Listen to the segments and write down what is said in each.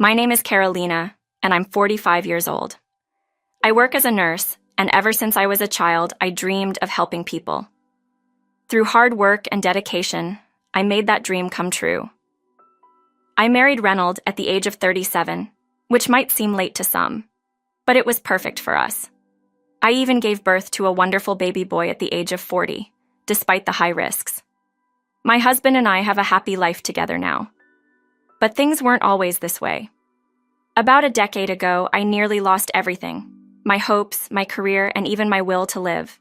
My name is Carolina, and I'm 45 years old. I work as a nurse, and ever since I was a child, I dreamed of helping people. Through hard work and dedication, I made that dream come true. I married Reynold at the age of 37, which might seem late to some, but it was perfect for us. I even gave birth to a wonderful baby boy at the age of 40, despite the high risks. My husband and I have a happy life together now. But things weren't always this way. About a decade ago, I nearly lost everything: my hopes, my career, and even my will to live.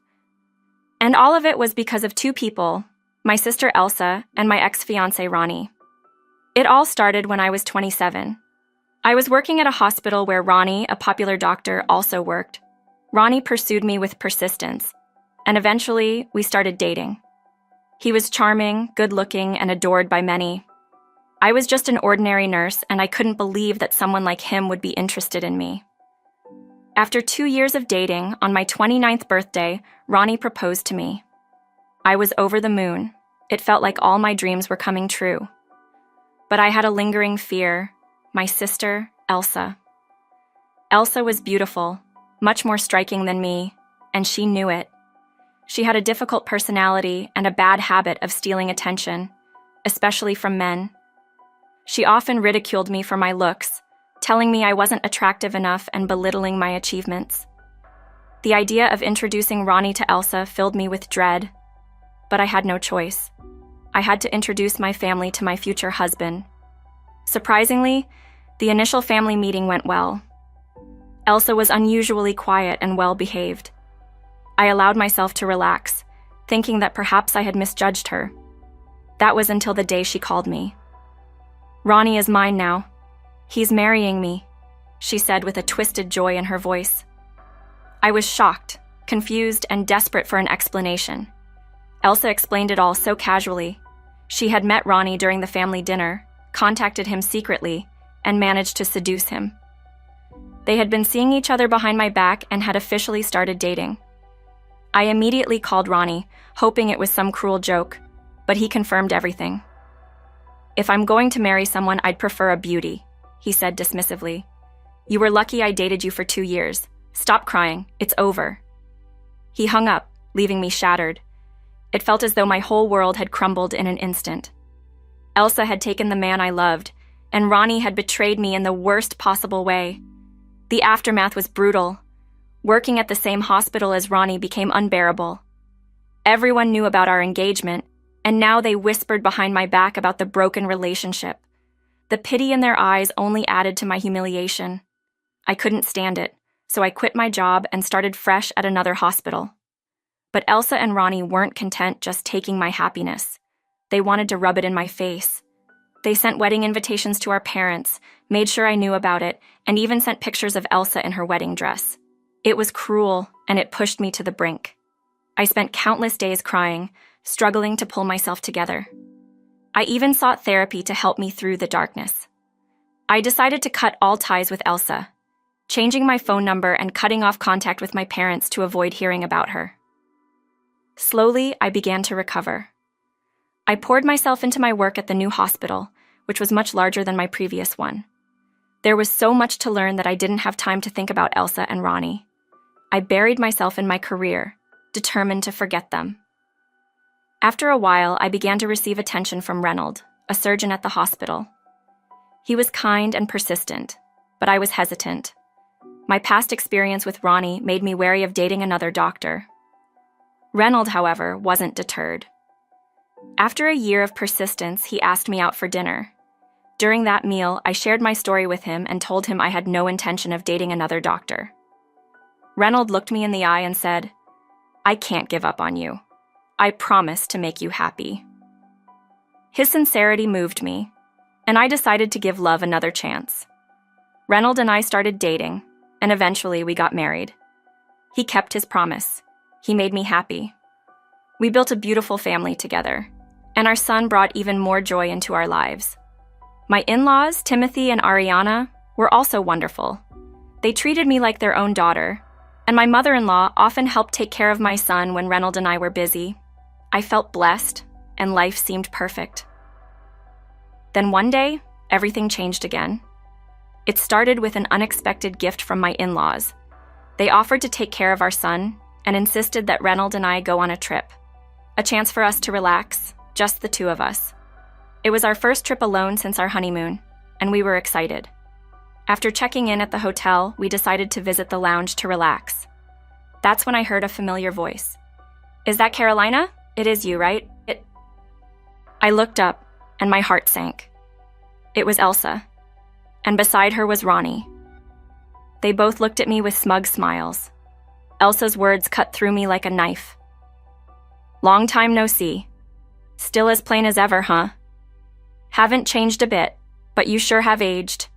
And all of it was because of two people, my sister Elsa and my ex-fiancé Ronnie. It all started when I was 27. I was working at a hospital where Ronnie, a popular doctor, also worked. Ronnie pursued me with persistence, and eventually we started dating. He was charming, good-looking, and adored by many. I was just an ordinary nurse, and I couldn't believe that someone like him would be interested in me. After 2 years of dating, on my 29th birthday, Ronnie proposed to me. I was over the moon. It felt like all my dreams were coming true. But I had a lingering fear: my sister, Elsa. Elsa was beautiful, much more striking than me, and she knew it. She had a difficult personality and a bad habit of stealing attention, especially from men. She often ridiculed me for my looks, telling me I wasn't attractive enough and belittling my achievements. The idea of introducing Ronnie to Elsa filled me with dread, but I had no choice. I had to introduce my family to my future husband. Surprisingly, the initial family meeting went well. Elsa was unusually quiet and well-behaved. I allowed myself to relax, thinking that perhaps I had misjudged her. That was until the day she called me. "Ronnie is mine now. He's marrying me," she said with a twisted joy in her voice. I was shocked, confused, and desperate for an explanation. Elsa explained it all so casually. She had met Ronnie during the family dinner, contacted him secretly, and managed to seduce him. They had been seeing each other behind my back and had officially started dating. I immediately called Ronnie, hoping it was some cruel joke, but he confirmed everything. "If I'm going to marry someone, I'd prefer a beauty," he said dismissively. "You were lucky I dated you for 2 years. Stop crying, it's over." He hung up, leaving me shattered. It felt as though my whole world had crumbled in an instant. Elsa had taken the man I loved, and Ronnie had betrayed me in the worst possible way. The aftermath was brutal. Working at the same hospital as Ronnie became unbearable. Everyone knew about our engagement, and now they whispered behind my back about the broken relationship. The pity in their eyes only added to my humiliation. I couldn't stand it, so I quit my job and started fresh at another hospital. But Elsa and Ronnie weren't content just taking my happiness. They wanted to rub it in my face. They sent wedding invitations to our parents, made sure I knew about it, and even sent pictures of Elsa in her wedding dress. It was cruel, and it pushed me to the brink. I spent countless days crying, struggling to pull myself together. I even sought therapy to help me through the darkness. I decided to cut all ties with Elsa, changing my phone number and cutting off contact with my parents to avoid hearing about her. Slowly, I began to recover. I poured myself into my work at the new hospital, which was much larger than my previous one. There was so much to learn that I didn't have time to think about Elsa and Ronnie. I buried myself in my career, determined to forget them. After a while, I began to receive attention from Reynold, a surgeon at the hospital. He was kind and persistent, but I was hesitant. My past experience with Ronnie made me wary of dating another doctor. Reynold, however, wasn't deterred. After a year of persistence, he asked me out for dinner. During that meal, I shared my story with him and told him I had no intention of dating another doctor. Reynold looked me in the eye and said, "I can't give up on you. I promise to make you happy." His sincerity moved me, and I decided to give love another chance. Reynold and I started dating, and eventually we got married. He kept his promise. He made me happy. We built a beautiful family together, and our son brought even more joy into our lives. My in-laws, Timothy and Ariana, were also wonderful. They treated me like their own daughter, and my mother-in-law often helped take care of my son when Reynold and I were busy. I felt blessed, and life seemed perfect. Then one day, everything changed again. It started with an unexpected gift from my in-laws. They offered to take care of our son and insisted that Reynold and I go on a trip. A chance for us to relax, just the two of us. It was our first trip alone since our honeymoon, and we were excited. After checking in at the hotel, we decided to visit the lounge to relax. That's when I heard a familiar voice. "Is that Carolina? It is you, right?" I looked up, and my heart sank. It was Elsa, and beside her was Ronnie. They both looked at me with smug smiles. Elsa's words cut through me like a knife. "Long time no see. Still as plain as ever, huh? Haven't changed a bit, but you sure have aged."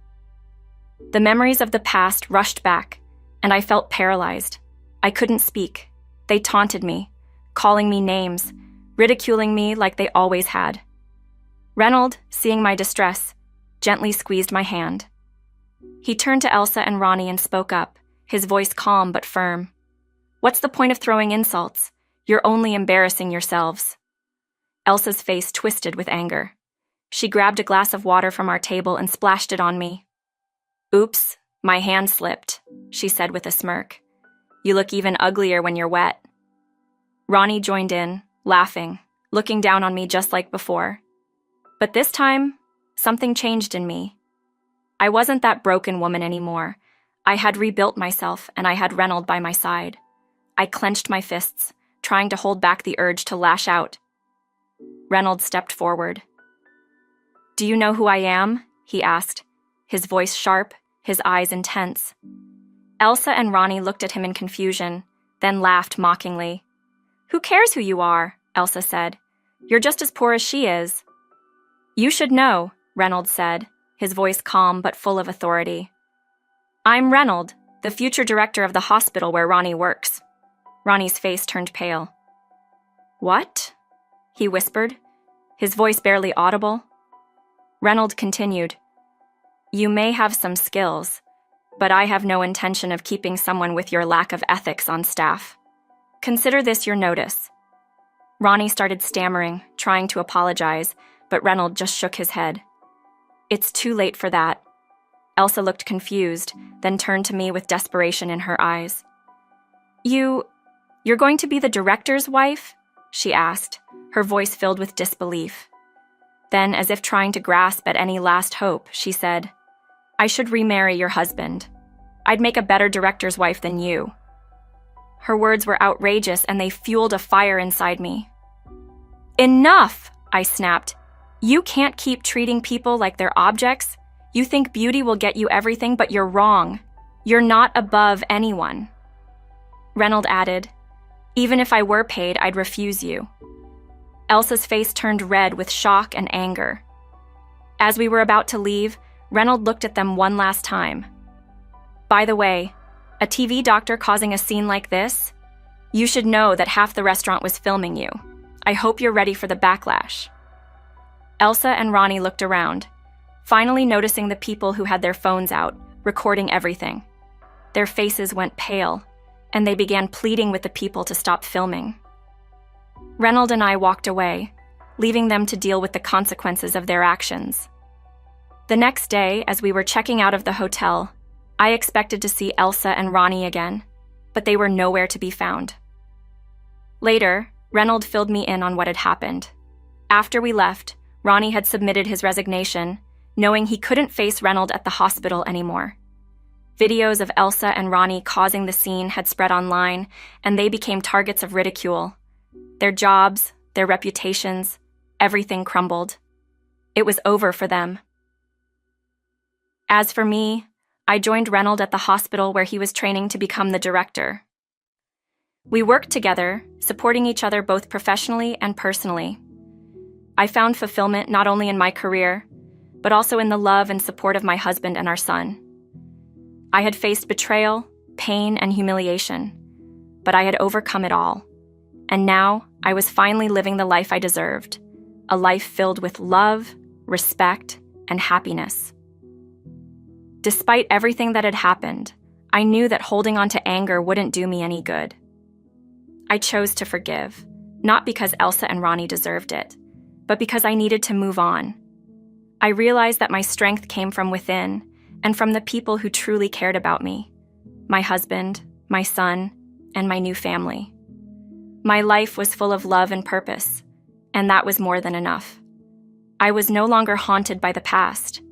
The memories of the past rushed back, and I felt paralyzed. I couldn't speak. They taunted me, calling me names, ridiculing me like they always had. Reynold, seeing my distress, gently squeezed my hand. He turned to Elsa and Ronnie and spoke up, his voice calm but firm. "What's the point of throwing insults? You're only embarrassing yourselves." Elsa's face twisted with anger. She grabbed a glass of water from our table and splashed it on me. "Oops, my hand slipped," she said with a smirk. "You look even uglier when you're wet." Ronnie joined in, laughing, looking down on me just like before. But this time, something changed in me. I wasn't that broken woman anymore. I had rebuilt myself, and I had Reynold by my side. I clenched my fists, trying to hold back the urge to lash out. Reynold stepped forward. "Do you know who I am?" he asked, his voice sharp, his eyes intense. Elsa and Ronnie looked at him in confusion, then laughed mockingly. "Who cares who you are?" Elsa said. "You're just as poor as she is." "You should know," Reynold said, his voice calm but full of authority. "I'm Reynold, the future director of the hospital where Ronnie works." Ronnie's face turned pale. "What?" he whispered, his voice barely audible. Reynold continued, "You may have some skills, but I have no intention of keeping someone with your lack of ethics on staff. Consider this your notice." Ronnie started stammering, trying to apologize, but Reynold just shook his head. "It's too late for that." Elsa looked confused, then turned to me with desperation in her eyes. You're going to be the director's wife?" she asked, her voice filled with disbelief. Then, as if trying to grasp at any last hope, she said, "I should remarry your husband. I'd make a better director's wife than you." Her words were outrageous, and they fueled a fire inside me. "Enough!" I snapped. "You can't keep treating people like they're objects. You think beauty will get you everything, but you're wrong. You're not above anyone." Reynold added, "Even if I were paid, I'd refuse you." Elsa's face turned red with shock and anger. As we were about to leave, Reynold looked at them one last time. "By the way, a TV doctor causing a scene like this? You should know that half the restaurant was filming you. I hope you're ready for the backlash." Elsa and Ronnie looked around, finally noticing the people who had their phones out, recording everything. Their faces went pale, and they began pleading with the people to stop filming. Reynold and I walked away, leaving them to deal with the consequences of their actions. The next day, as we were checking out of the hotel, I expected to see Elsa and Ronnie again, but they were nowhere to be found. Later, Reynold filled me in on what had happened. After we left, Ronnie had submitted his resignation, knowing he couldn't face Reynold at the hospital anymore. Videos of Elsa and Ronnie causing the scene had spread online, and they became targets of ridicule. Their jobs, their reputations, everything crumbled. It was over for them. As for me, I joined Reynold at the hospital where he was training to become the director. We worked together, supporting each other both professionally and personally. I found fulfillment not only in my career, but also in the love and support of my husband and our son. I had faced betrayal, pain, and humiliation, but I had overcome it all. And now, I was finally living the life I deserved, a life filled with love, respect, and happiness. Despite everything that had happened, I knew that holding on to anger wouldn't do me any good. I chose to forgive, not because Elsa and Ronnie deserved it, but because I needed to move on. I realized that my strength came from within, and from the people who truly cared about me: my husband, my son, and my new family. My life was full of love and purpose, and that was more than enough. I was no longer haunted by the past.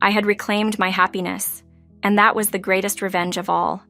I had reclaimed my happiness, and that was the greatest revenge of all.